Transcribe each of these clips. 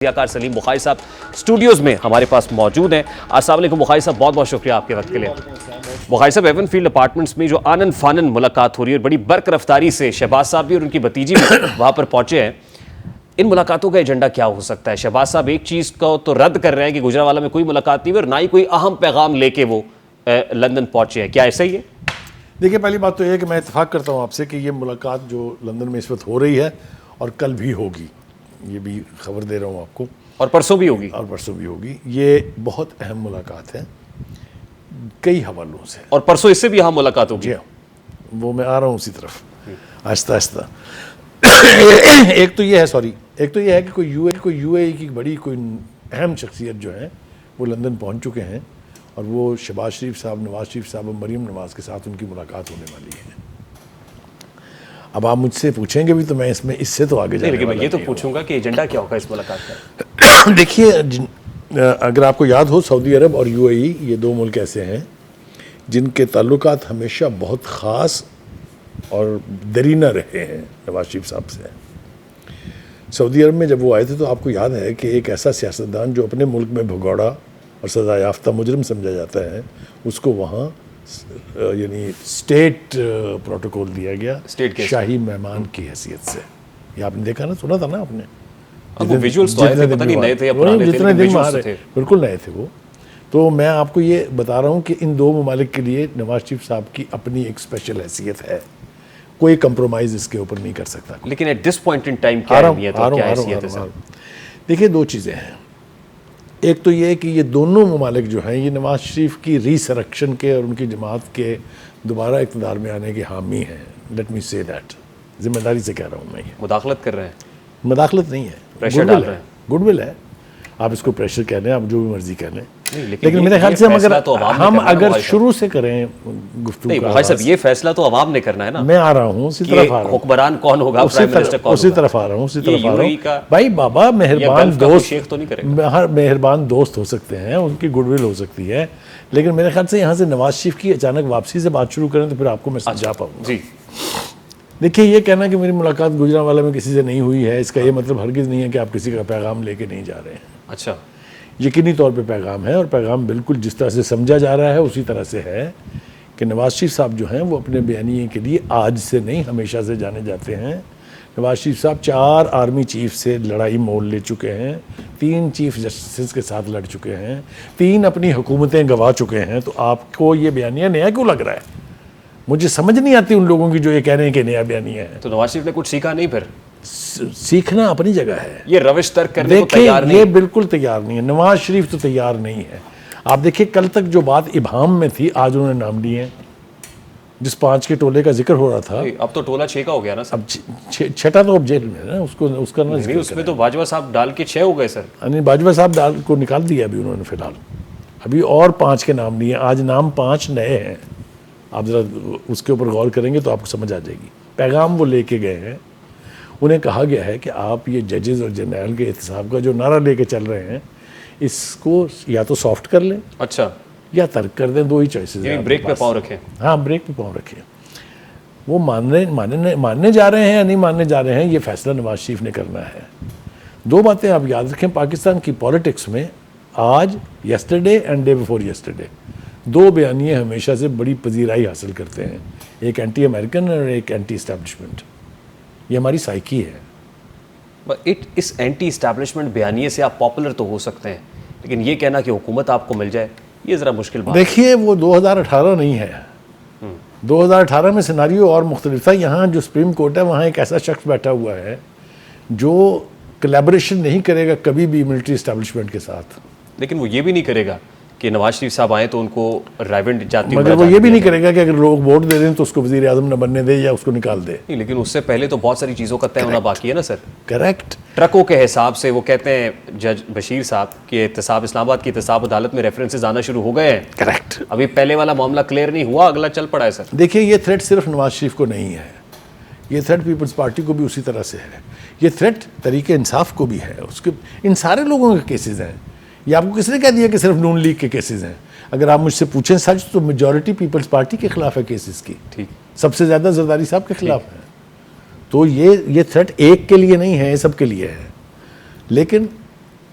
اداکار سلیم بخاری صاحب اسٹوڈیوز میں ہمارے پاس موجود ہیں. السلام علیکم بخاری صاحب, بہت بہت شکریہ آپ کے وقت کے لیے. بخاری صاحب, ایون فیلڈ اپارٹمنٹس میں جو آنن فانن ملاقات ہو رہی ہے, بڑی برق رفتاری سے شہباز صاحب بھی اور ان کی بھتیجی بھی وہاں پر پہنچے ہیں. ان ملاقاتوں کا ایجنڈا کیا ہو سکتا ہے؟ شہباز صاحب ایک چیز کو تو رد کر رہے ہیں کہ گجرانوالہ میں کوئی ملاقات نہیں ہوئی اور نہ ہی کوئی اہم پیغام لے کے وہ لندن پہنچے ہیں. کیا ایسا ہی ہے؟ دیکھیے, پہلی بات تو یہ ہے کہ میں اتفاق کرتا ہوں آپ سے کہ یہ ملاقات جو لندن میں اس وقت ہو رہی ہے اور کل بھی ہوگی, یہ بھی خبر دے رہا ہوں آپ کو, اور پرسوں بھی ہوگی. یہ بہت اہم ملاقات ہے کئی حوالوں سے, اور پرسوں اس سے بھی اہم ملاقات ہوگی. جی ہاں, وہ میں آ رہا ہوں اسی طرف آہستہ آہستہ. ایک تو یہ ہے کہ کوئی یو اے ای کی بڑی کوئی اہم شخصیت جو ہے وہ لندن پہنچ چکے ہیں, اور وہ شہباز شریف صاحب, نواز شریف صاحب اور مریم نواز کے ساتھ ان کی ملاقات ہونے والی ہے. اب آپ مجھ سے پوچھیں گے بھی تو میں اس سے تو آگے جانے والا نہیں. لیکن میں یہ تو پوچھوں گا کہ ایجنڈا کیا ہوگا اس ملاقات کا؟ دیکھیے, اگر آپ کو یاد ہو, سعودی عرب اور یو اے ای یہ دو ملک ایسے ہیں جن کے تعلقات ہمیشہ بہت خاص اور درینہ رہے ہیں نواز شریف صاحب سے. سعودی عرب میں جب وہ آئے تھے تو آپ کو یاد ہے کہ ایک ایسا سیاستدان جو اپنے ملک میں بھگوڑا اور سزا یافتہ مجرم سمجھا جاتا ہے, اس کو وہاں یعنی اسٹیٹ پروٹوکول دیا گیا, شاہی مہمان کی حیثیت سے. یہ آپ نے دیکھا نا, سنا تھا نا آپ نے, جتنے دن میں آ رہے بالکل نئے تھے وہ. تو میں آپ کو یہ بتا رہا ہوں کہ ان دو ممالک کے لیے نواز شریف صاحب کی اپنی ایک اسپیشل حیثیت ہے, کوئی کمپرومائز اس کے اوپر نہیں کر سکتا. لیکن at this point in time کیا اہمیت اور کیا حیثیت ہے؟ دیکھیے, دو چیزیں ہیں. ایک تو یہ کہ یہ دونوں ممالک جو ہیں یہ نواز شریف کی ریسرکشن کے اور ان کی جماعت کے دوبارہ اقتدار میں آنے کے حامی ہیں. لیٹ می سے دیٹ, ذمہ داری سے کہہ رہا ہوں میں. یہ مداخلت کر رہے ہیں؟ مداخلت نہیں ہے, پریشر ڈال رہے ہیں. گڈ ول ہے, آپ اس کو پریشر کہہ لیں, آپ جو بھی مرضی کہہ لیں. لیکن میرے خیال سے ہم اگر شروع سے کریں گفتگو, بخاری صاحب یہ فیصلہ تو عوام نے کرنا ہے نا. میں آ رہا ہوں اسی طرف آ رہا ہوں, حکمران کون ہوگا, پرائم منسٹر کون ہوگا, اسی طرف آ رہا ہوں. بھائی بابا, مہربان دوست ہو سکتے ہیں, ان کی گڈ ول ہو سکتی ہے, لیکن میرے خیال سے یہاں سے نواز شریف کی اچانک واپسی سے بات شروع کریں تو پھر آپ کو میں سمجھا پاؤں. جی دیکھیے, یہ کہنا کہ میری ملاقات گجرانوالہ میں کسی سے نہیں ہوئی ہے, اس کا یہ مطلب ہرگز نہیں ہے کہ آپ کسی کا پیغام لے کے نہیں جا رہے ہیں. اچھا, یقینی طور پہ پیغام ہے, اور پیغام بالکل جس طرح سے سمجھا جا رہا ہے اسی طرح سے ہے کہ نواز شریف صاحب جو ہیں وہ اپنے بیانیے کے لیے آج سے نہیں ہمیشہ سے جانے جاتے ہیں. نواز شریف صاحب 4 آرمی چیف سے لڑائی مول لے چکے ہیں, 3 چیف جسٹس کے ساتھ لڑ چکے ہیں, 3 اپنی حکومتیں گوا چکے ہیں. تو آپ کو یہ بیانیہ نیا کیوں لگ رہا ہے؟ مجھے سمجھ نہیں آتی ان لوگوں کی جو یہ کہہ رہے ہیں کہ نیا بیانیہ ہے. تو نواز شریف نے کچھ سیکھا نہیں؟ پھر سیکھنا اپنی جگہ ہے, یہ روش ترک کرنے کو تیار نہیں. یہ بالکل تیار نہیں ہے, نواز شریف تو تیار نہیں ہے. آپ دیکھیے, کل تک جو بات ابہام میں تھی آج انہوں نے نام لیے ہیں. جس 5 کے ٹولے کا ذکر ہو رہا تھا, اب تو ٹولہ 6 کا ہو گیا نا. اب 6ٹا تو اب جیل میں ہے نا, اس کا نہیں, اس میں تو باجوہ صاحب ڈال کے 6 ہو گئے سر. یعنی باجوہ صاحب ڈال کو نکال دیا ابھی انہوں نے, فی الحال ابھی اور 5 کے نام لیے. آج نام 5 نئے ہیں. آپ ذرا اس کے اوپر غور کریں گے تو آپ کو سمجھ آ جائے گی. پیغام وہ لے کے گئے ہیں, انہیں کہا گیا ہے کہ آپ یہ ججز اور جنرل کے احتساب کا جو نعرہ لے کے چل رہے ہیں اس کو یا تو سافٹ کر لیں, اچھا, یا ترک کر دیں. 2 ہی چوائسز ہیں. بریک پہ پاؤں رکھیں. ہاں, بریک پہ پاؤں رکھیں. وہ ماننے جا رہے ہیں یا نہیں ماننے جا رہے ہیں, یہ فیصلہ نواز شریف نے کرنا ہے. 2 باتیں آپ یاد رکھیں, پاکستان کی پالیٹکس میں آج, yesterday and day before yesterday, 2 بیانیے ہمیشہ سے بڑی پذیرائی حاصل کرتے ہیں, ایک اینٹی امریکن اور ایک اینٹی اسٹیبلشمنٹ. یہ ہماری سائیکی ہے. اس اینٹی اسٹیبلشمنٹ بیانیے سے آپ پاپولر تو ہو سکتے ہیں, لیکن یہ کہنا کہ حکومت آپ کو مل جائے, یہ ذرا مشکل بات. دیکھیے, وہ 2018 نہیں ہے. 2018 میں سیناریو اور مختلف تھا. یہاں جو سپریم کورٹ ہے وہاں ایک ایسا شخص بیٹھا ہوا ہے جو کلیبریشن نہیں کرے گا کبھی بھی ملٹری اسٹیبلشمنٹ کے ساتھ. لیکن وہ یہ بھی نہیں کرے گا کہ نواز شریف صاحب آئیں تو ان کو رائیونڈ جاتی, مگر وہ یہ بھی نہیں کرے گا کہ اگر لوگ ووٹ دے دیں تو اس کو وزیر اعظم نہ بننے دے یا اس کو نکال دے. نہیں, لیکن اس سے پہلے تو بہت ساری چیزوں کا طے ہونا باقی ہے نا سر. کریکٹ. ٹرکوں کے حساب سے وہ کہتے ہیں جج بشیر صاحب کہ احتساب اسلام آباد کی احتساب عدالت میں ریفرنسز آنا شروع ہو گئے ہیں. کریکٹ. ابھی پہلے والا معاملہ کلیئر نہیں ہوا, اگلا چل پڑا ہے سر. دیکھیے, یہ تھریٹ صرف نواز شریف کو نہیں ہے, یہ تھریٹ پیپلز پارٹی کو بھی اسی طرح سے ہے. یہ تھریٹ تحریک انصاف کو بھی ہے. اس کے ان سارے لوگوں کے کیسز ہیں. یہ آپ کو کس نے کہہ دیا کہ صرف نون لیگ کے کیسز ہیں؟ اگر آپ مجھ سے پوچھیں سچ تو میجورٹی پیپلز پارٹی کے خلاف ہے کیسز کی. ٹھیک, سب سے زیادہ زرداری صاحب کے خلاف ہے. تو یہ تھریٹ ایک کے لیے نہیں ہے, سب کے لیے ہے. لیکن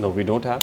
No, we don't have.